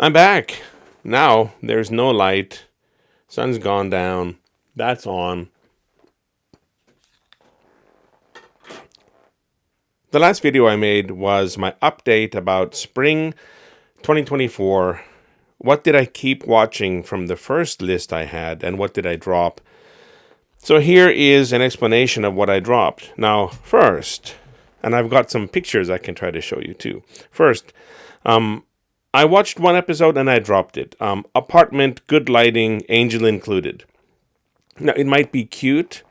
I'm back. Now there's no light. Sun's gone down. That's on. The last video I made was my update about spring 2024. What did I keep watching from the first list I had, and what did I drop? So here is an explanation of what I dropped. Now, first, and I've got some pictures I can try to show you too. First, I watched one episode and I dropped it. Apartment, good lighting, angel included. Now, it might be cute.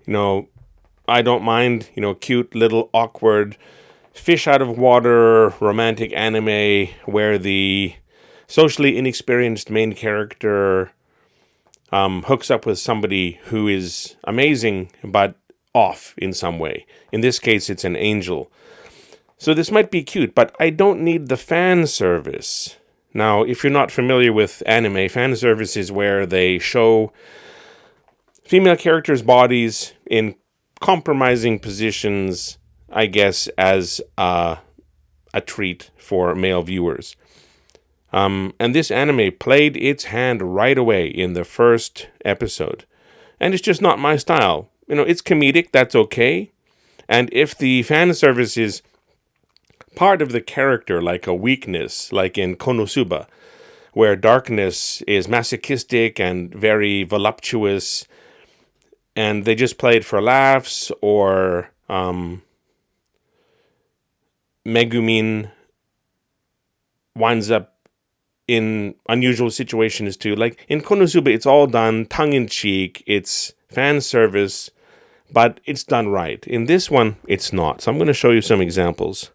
I don't mind, cute, little, awkward, fish out of water, romantic anime where the socially inexperienced main character hooks up with somebody who is amazing but off in some way. In this case, it's an angel. So this might be cute, but I don't need the fan service. Now, if you're not familiar with anime, fan service is where they show female characters' bodies in compromising positions, I guess, as a treat for male viewers. And this anime played its hand right away in the first episode. And it's just not my style. It's comedic, that's okay. And if the fan service is part of the character, like a weakness, like in Konosuba, where darkness is masochistic and very voluptuous, and they just play it for laughs, or Megumin winds up in unusual situations too. Like in Konosuba, it's all done tongue-in-cheek, it's fan service, but it's done right. In this one, it's not. So I'm going to show you some examples.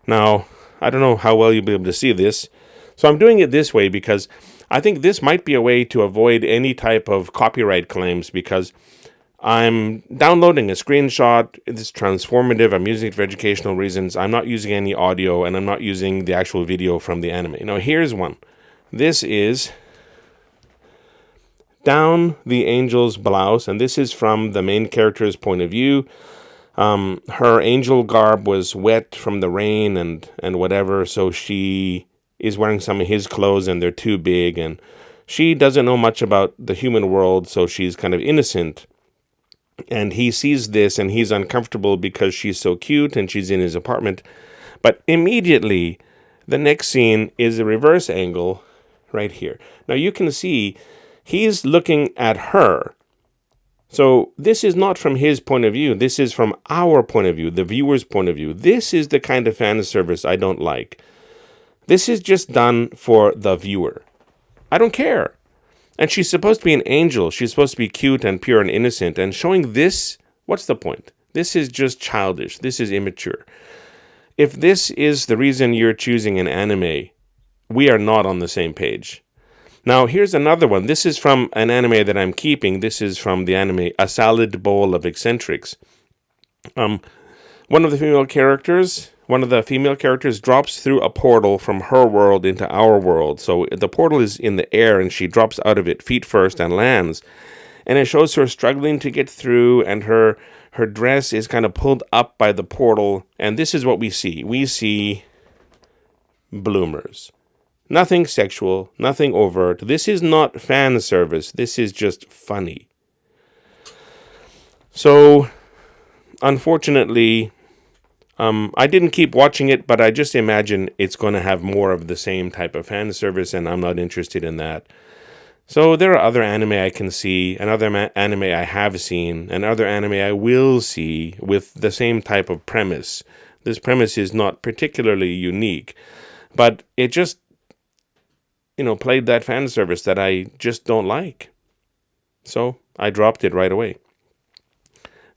Now, I don't know how well you'll be able to see this. So I'm doing it this way because I think this might be a way to avoid any type of copyright claims, because I'm downloading a screenshot. It's transformative. I'm using it for educational reasons. I'm not using any audio, and I'm not using the actual video from the anime. Now, here's one. This is down the angel's blouse, and this is from the main character's point of view. Her angel garb was wet from the rain and whatever, so she is wearing some of his clothes and they're too big, and she doesn't know much about the human world, so she's kind of innocent. And he sees this and he's uncomfortable because she's so cute and she's in his apartment. But immediately, the next scene is a reverse angle right here. Now you can see he's looking at her. So this is not from his point of view. This is from our point of view, the viewer's point of view. This is the kind of fan service I don't like. This is just done for the viewer. I don't care. And she's supposed to be an angel. She's supposed to be cute and pure and innocent. And showing this, what's the point? This is just childish. This is immature. If this is the reason you're choosing an anime, we are not on the same page. Now, here's another one. This is from an anime that I'm keeping. This is from the anime A Salad Bowl of Eccentrics. One of the female characters drops through a portal from her world into our world. So the portal is in the air and she drops out of it feet first and lands. And it shows her struggling to get through, and her dress is kind of pulled up by the portal. And this is what we see. We see bloomers. Nothing sexual, nothing overt. This is not fan service. This is just funny. So, unfortunately, I didn't keep watching it, but I just imagine it's going to have more of the same type of fan service, and I'm not interested in that. So there are other anime I can see, and other anime I have seen, and other anime I will see with the same type of premise. This premise is not particularly unique, but it just played that fan service that I just don't like. So I dropped it right away.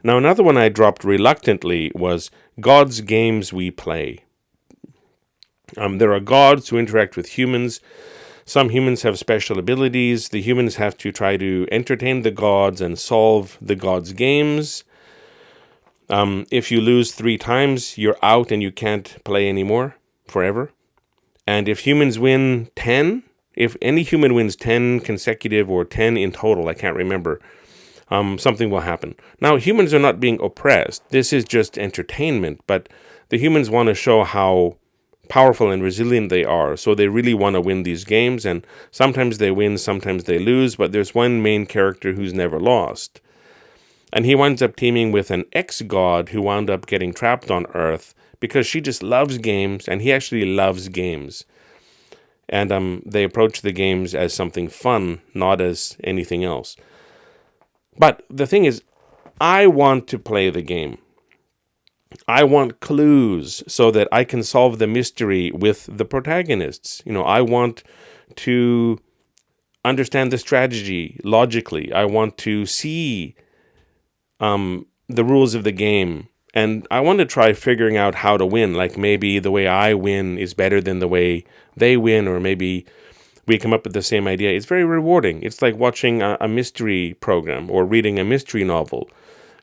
Now, another one I dropped reluctantly was God's Games We Play. There are gods who interact with humans. Some humans have special abilities. The humans have to try to entertain the gods and solve the gods' games. If you lose 3 times, you're out and you can't play anymore forever. And if humans win 10, if any human wins 10 consecutive or 10 in total, I can't remember, something will happen. Now, humans are not being oppressed. This is just entertainment, but the humans want to show how powerful and resilient they are. So they really want to win these games, and sometimes they win, sometimes they lose, but there's one main character who's never lost. And he winds up teaming with an ex-god who wound up getting trapped on Earth because she just loves games, and he actually loves games. And they approach the games as something fun, not as anything else. But the thing is, I want to play the game. I want clues so that I can solve the mystery with the protagonists. I want to understand the strategy logically. I want to see the rules of the game. And I want to try figuring out how to win. Like maybe the way I win is better than the way they win, or maybe we come up with the same idea. It's very rewarding. It's like watching a mystery program or reading a mystery novel.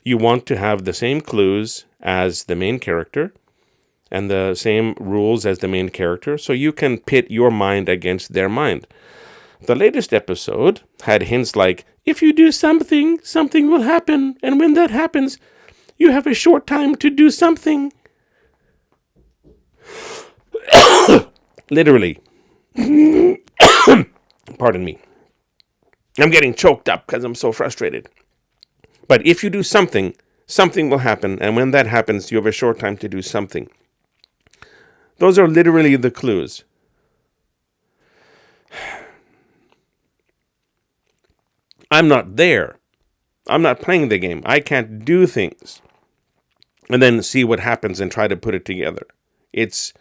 You want to have the same clues as the main character and the same rules as the main character, so you can pit your mind against their mind. The latest episode had hints like, if you do something, something will happen, and when that happens, you have a short time to do something. Literally. Pardon me. I'm getting choked up because I'm so frustrated. But if you do something, something will happen, and when that happens, you have a short time to do something. Those are literally the clues. I'm not there. I'm not playing the game. I can't do things and then see what happens and try to put it together. It's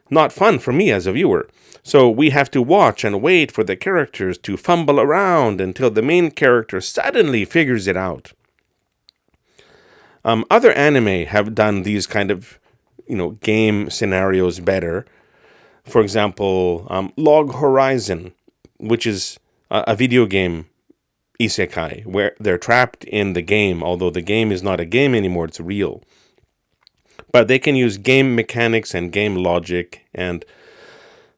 not fun for me as a viewer. So we have to watch and wait for the characters to fumble around until the main character suddenly figures it out. Other anime have done these kind of, game scenarios better. For example, Log Horizon, which is a video game isekai, where they're trapped in the game, although the game is not a game anymore, it's real. But they can use game mechanics and game logic, and,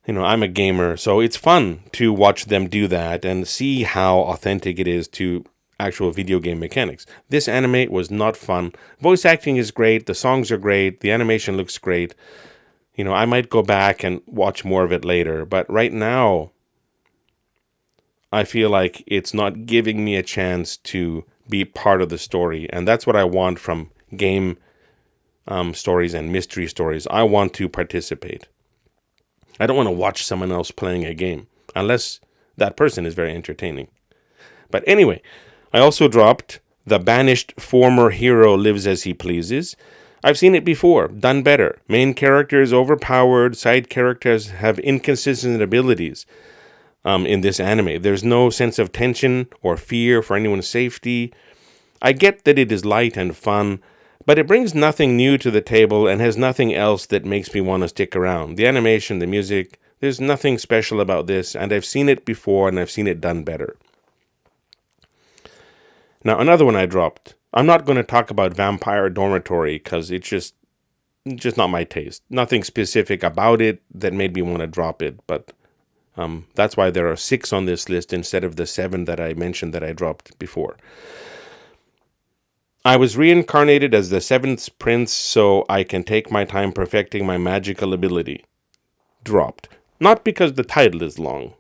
I'm a gamer, so it's fun to watch them do that and see how authentic it is to actual video game mechanics. This anime was not fun. Voice acting is great, the songs are great, the animation looks great. I might go back and watch more of it later, but right now, I feel like it's not giving me a chance to be part of the story. And that's what I want from game stories and mystery stories. I want to participate. I don't want to watch someone else playing a game, unless that person is very entertaining. But anyway, I also dropped The Banished Former Hero Lives As He Pleases. I've seen it before, done better. Main character is overpowered, side characters have inconsistent abilities. In this anime, there's no sense of tension or fear for anyone's safety. I get that it is light and fun, but it brings nothing new to the table and has nothing else that makes me want to stick around. The animation, the music, there's nothing special about this, and I've seen it before and I've seen it done better. Now, another one I dropped. I'm not going to talk about Vampire Dormitory because it's just not my taste. Nothing specific about it that made me want to drop it, but that's why there are 6 on this list instead of the 7 that I mentioned that I dropped before. I was reincarnated as the 7th prince so I can take my time perfecting my magical ability. Dropped. Not because the title is long,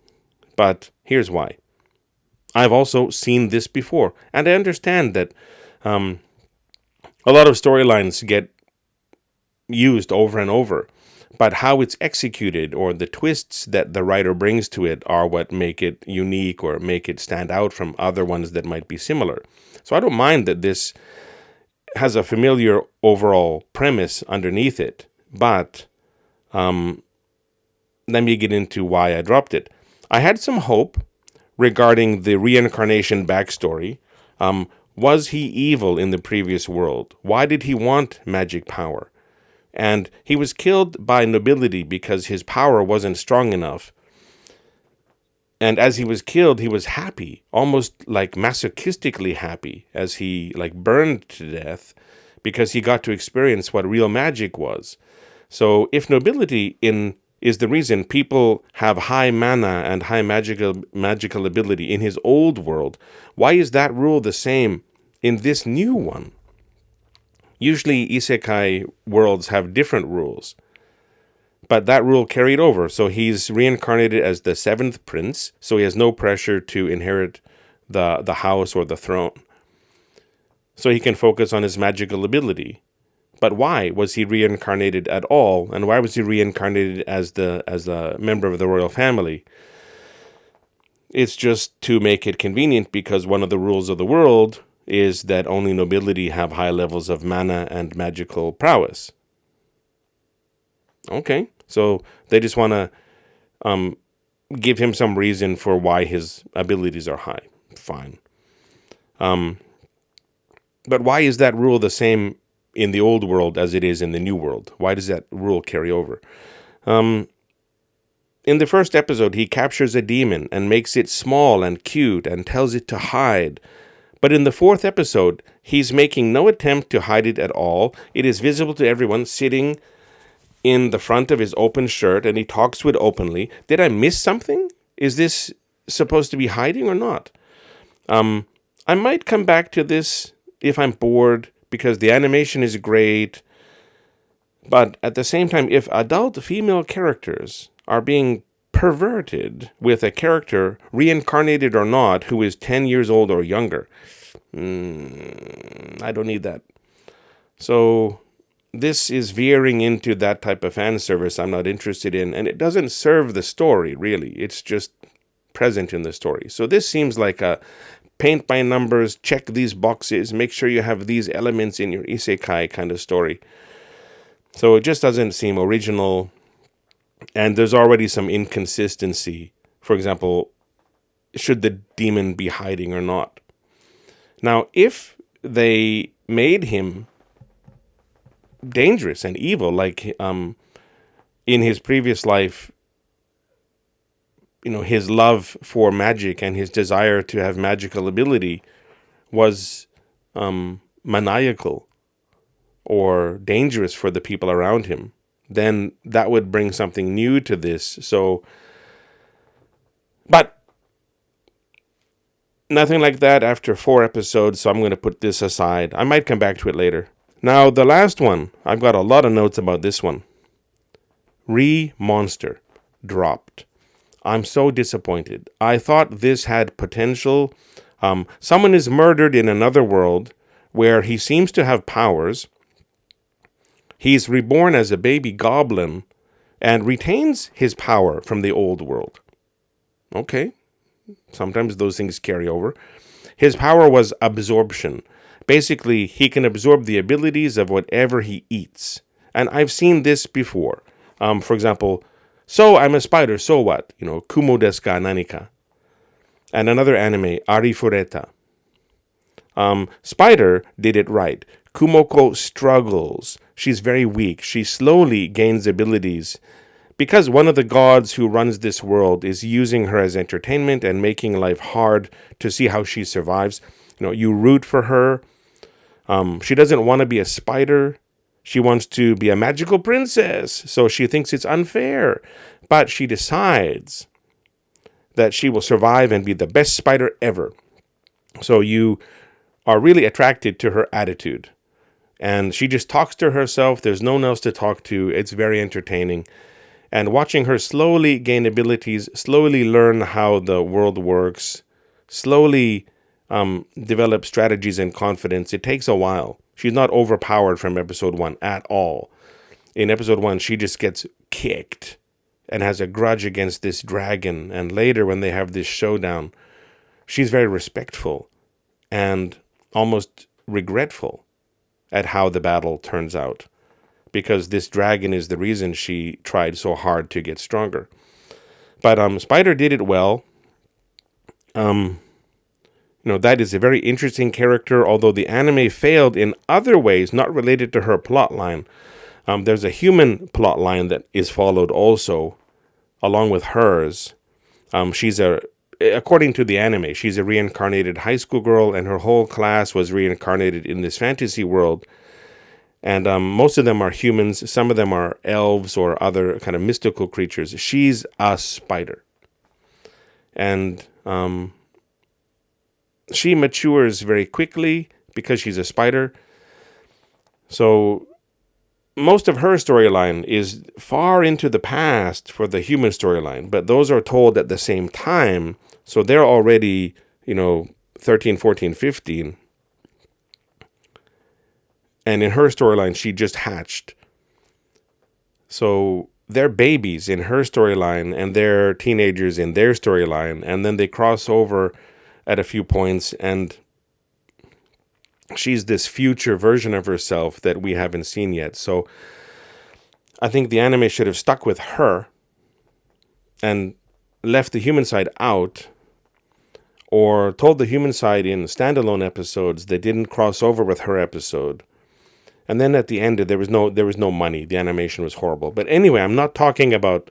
but here's why. I've also seen this before, and I understand that a lot of storylines get used over and over. But how it's executed or the twists that the writer brings to it are what make it unique or make it stand out from other ones that might be similar. So I don't mind that this has a familiar overall premise underneath it. But let me get into why I dropped it. I had some hope regarding the reincarnation backstory. Was he evil in the previous world? Why did he want magic power? And he was killed by nobility because his power wasn't strong enough. And as he was killed, he was happy, almost like masochistically happy, as he burned to death because he got to experience what real magic was. So if nobility is the reason people have high mana and high magical ability in his old world, why is that rule the same in this new one? Usually isekai worlds have different rules. But that rule carried over. So he's reincarnated as the seventh prince. So he has no pressure to inherit the house or the throne. So he can focus on his magical ability. But why was he reincarnated at all? And why was he reincarnated as a member of the royal family? It's just to make it convenient, because one of the rules of the world is that only nobility have high levels of mana and magical prowess. Okay, so they just want to give him some reason for why his abilities are high. Fine. But why is that rule the same in the old world as it is in the new world? Why does that rule carry over? In the first episode, he captures a demon and makes it small and cute and tells it to hide. But in the fourth episode, he's making no attempt to hide it at all. It is visible to everyone, sitting in the front of his open shirt, and he talks to it openly. Did I miss something? Is this supposed to be hiding or not? I might come back to this if I'm bored, because the animation is great. But at the same time, if adult female characters are being perverted with a character, reincarnated or not, who is 10 years old or younger, I don't need that. So this is veering into that type of fan service I'm not interested in, and it doesn't serve the story, really. It's just present in the story. So this seems like a paint by numbers, check these boxes, make sure you have these elements in your isekai kind of story. So it just doesn't seem original, and there's already some inconsistency. For example, should the demon be hiding or not? Now, if they made him dangerous and evil, like in his previous life, his love for magic and his desire to have magical ability was maniacal or dangerous for the people around him, then that would bring something new to this. So, but nothing like that after 4 episodes, so I'm going to put this aside. I might come back to it later. Now, the last one, I've got a lot of notes about this one. Monster dropped. I'm so disappointed. I thought this had potential. Someone is murdered in another world where he seems to have powers. He's reborn as a baby goblin and retains his power from the old world. Okay, sometimes those things carry over. His power was absorption. Basically, he can absorb the abilities of whatever he eats. And I've seen this before. For example, so I'm a spider, so what? Kumo desu ka nanika? And another anime, Arifureta. Spider did it right. Kumoko struggles. She's very weak. She slowly gains abilities because one of the gods who runs this world is using her as entertainment and making life hard to see how she survives. You root for her. She doesn't want to be a spider. She wants to be a magical princess, so she thinks it's unfair. But she decides that she will survive and be the best spider ever. So you are really attracted to her attitude. And she just talks to herself. There's no one else to talk to. It's very entertaining. And watching her slowly gain abilities, slowly learn how the world works, slowly develop strategies and confidence, it takes a while. She's not overpowered from episode 1 at all. In episode 1, she just gets kicked and has a grudge against this dragon. And later, when they have this showdown, she's very respectful and almost regretful at how the battle turns out, because this dragon is the reason she tried so hard to get stronger. But Spider did it well. That is a very interesting character, although the anime failed in other ways not related to her plotline. There's a human plotline that is followed also, along with hers. According to the anime, she's a reincarnated high school girl, and her whole class was reincarnated in this fantasy world. And most of them are humans. Some of them are elves or other kind of mystical creatures. She's a spider. And she matures very quickly because she's a spider. So most of her storyline is far into the past for the human storyline, but those are told at the same time. So they're already, 13, 14, 15. And in her storyline, she just hatched. So they're babies in her storyline and they're teenagers in their storyline. And then they cross over at a few points and she's this future version of herself that we haven't seen yet. So I think the anime should have stuck with her and left the human side out, or told the human side in standalone episodes that didn't cross over with her episode. And then at the end, there was no money. The animation was horrible. But anyway, I'm not talking about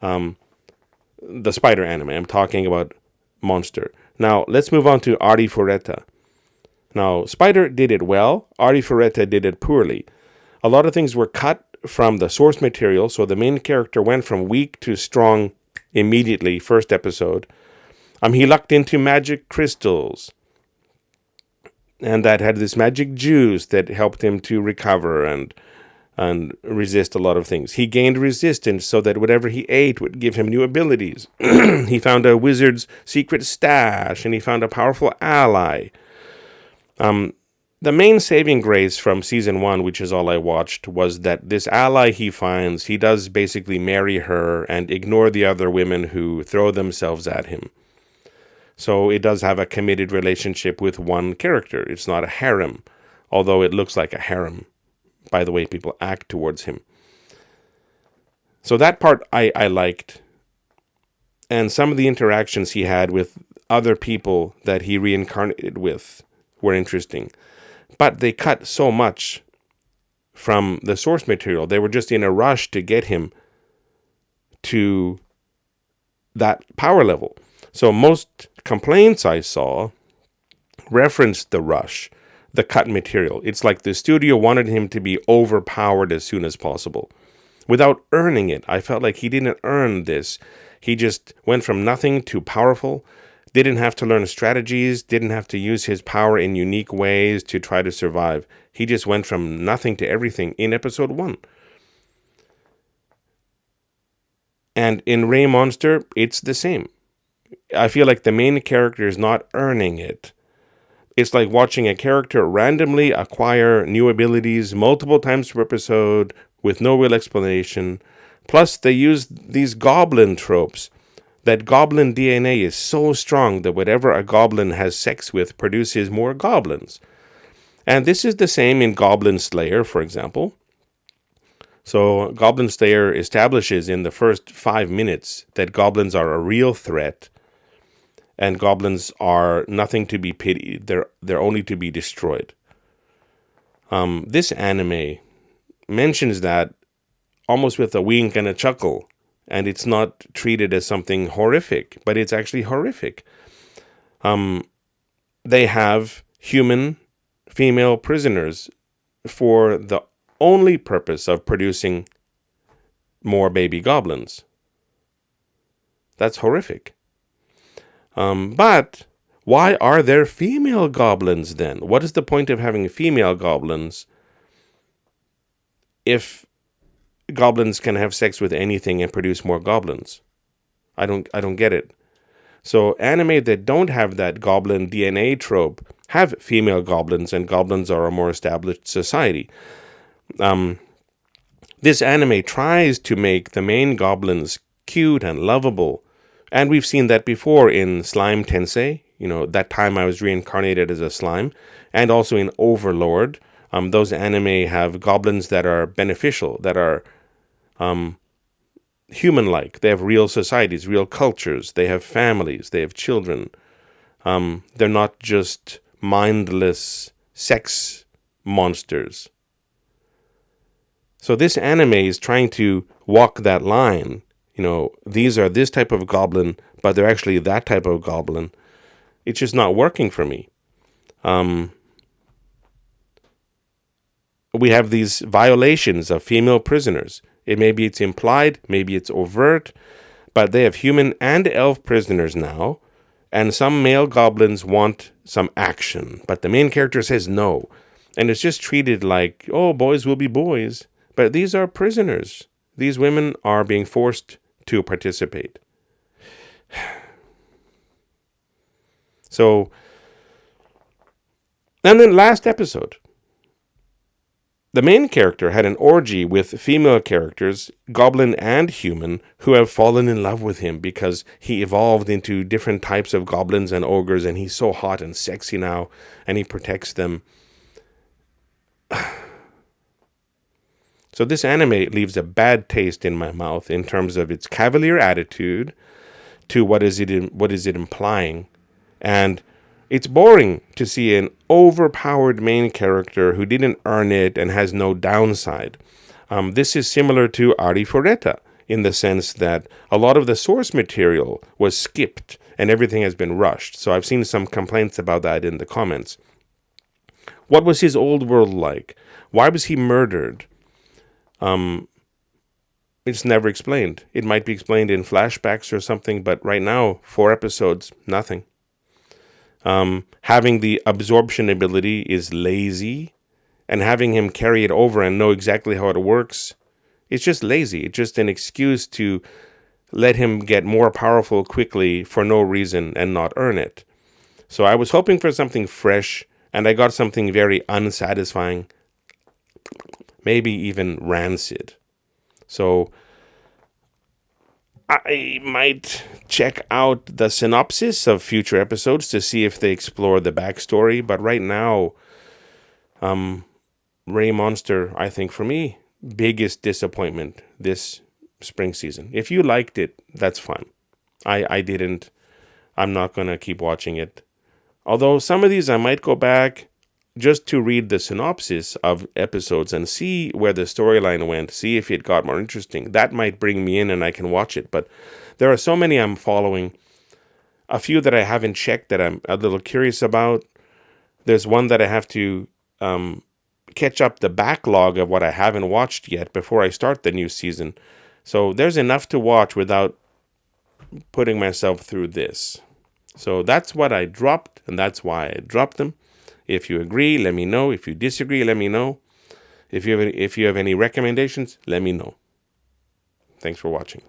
the spider anime. I'm talking about Monster. Now, let's move on to Ari Fureta. Now, Spider did it well. Ari Fureta did it poorly. A lot of things were cut from the source material, so the main character went from weak to strong immediately, first episode. He lucked into magic crystals, and that had this magic juice that helped him to recover and resist a lot of things. He gained resistance so that whatever he ate would give him new abilities. He found a wizard's secret stash, and he found a powerful ally. The main saving grace from season 1, which is all I watched, was that this ally he finds, he does basically marry her and ignore the other women who throw themselves at him. So it does have a committed relationship with one character. It's not a harem, although it looks like a harem by the way people act towards him. So that part I liked. And some of the interactions he had with other people that he reincarnated with were interesting. But they cut so much from the source material. They were just in a rush to get him to that power level. So most complaints I saw referenced the rush, the cut material. It's like the studio wanted him to be overpowered as soon as possible without earning it. I felt like he didn't earn this. He just went from nothing to powerful, didn't have to learn strategies, didn't have to use his power in unique ways to try to survive. He just went from nothing to everything in episode 1. And in Ray Monster, it's the same. I feel like the main character is not earning it. It's like watching a character randomly acquire new abilities multiple times per episode with no real explanation. Plus, they use these goblin tropes. That goblin DNA is so strong that whatever a goblin has sex with produces more goblins. And this is the same in Goblin Slayer, for example. So Goblin Slayer establishes in the first 5 minutes that goblins are a real threat. And goblins are nothing to be pitied. They're only to be destroyed. This anime mentions that almost with a wink and a chuckle. And it's not treated as something horrific, but it's actually horrific. They have human female prisoners for the only purpose of producing more baby goblins. That's horrific. But why are there female goblins then? What is the point of having female goblins if goblins can have sex with anything and produce more goblins? I don't get it. So anime that don't have that goblin DNA trope have female goblins, and goblins are a more established society. This anime tries to make the main goblins cute and lovable. And we've seen that before in Slime Tensei, that time I was reincarnated as a slime, and also in Overlord. Those anime have goblins that are beneficial, that are human-like. They have real societies, real cultures. They have families. They have children. They're not just mindless sex monsters. So this anime is trying to walk that line. These are this type of goblin, but they're actually that type of goblin. It's just not working for me. We have these violations of female prisoners. Maybe it's implied, maybe it's overt, but they have human and elf prisoners now, and some male goblins want some action, but the main character says no. And it's just treated like, oh, boys will be boys. But these are prisoners. These women are being forced to participate. So, and then last episode, the main character had an orgy with female characters, goblin and human, who have fallen in love with him because he evolved into different types of goblins and ogres, and he's so hot and sexy now, and he protects them. So this anime leaves a bad taste in my mouth in terms of its cavalier attitude to what is it implying. And it's boring to see an overpowered main character who didn't earn it and has no downside. This is similar to Arifureta in the sense that a lot of the source material was skipped and everything has been rushed. So I've seen some complaints about that in the comments. What was his old world like? Why was he murdered? It's never explained. It might be explained in flashbacks or something, but right now, 4 episodes, nothing. Having the absorption ability is lazy, and having him carry it over and know exactly how it works, it's just lazy. It's just an excuse to let him get more powerful quickly for no reason and not earn it. So I was hoping for something fresh, and I got something very unsatisfying, maybe even rancid. So I might check out the synopsis of future episodes to see if they explore the backstory. But right now, Ray Monster, I think for me, biggest disappointment this spring season. If you liked it, that's fine. I didn't. I'm not going to keep watching it. Although some of these I might go back just to read the synopsis of episodes and see where the storyline went, see if it got more interesting. That might bring me in and I can watch it. But there are so many I'm following. A few that I haven't checked that I'm a little curious about. There's one that I have to catch up the backlog of what I haven't watched yet before I start the new season. So there's enough to watch without putting myself through this. So that's what I dropped, and that's why I dropped them. If you agree, let me know. If you disagree, let me know. If you have any recommendations, let me know. Thanks for watching.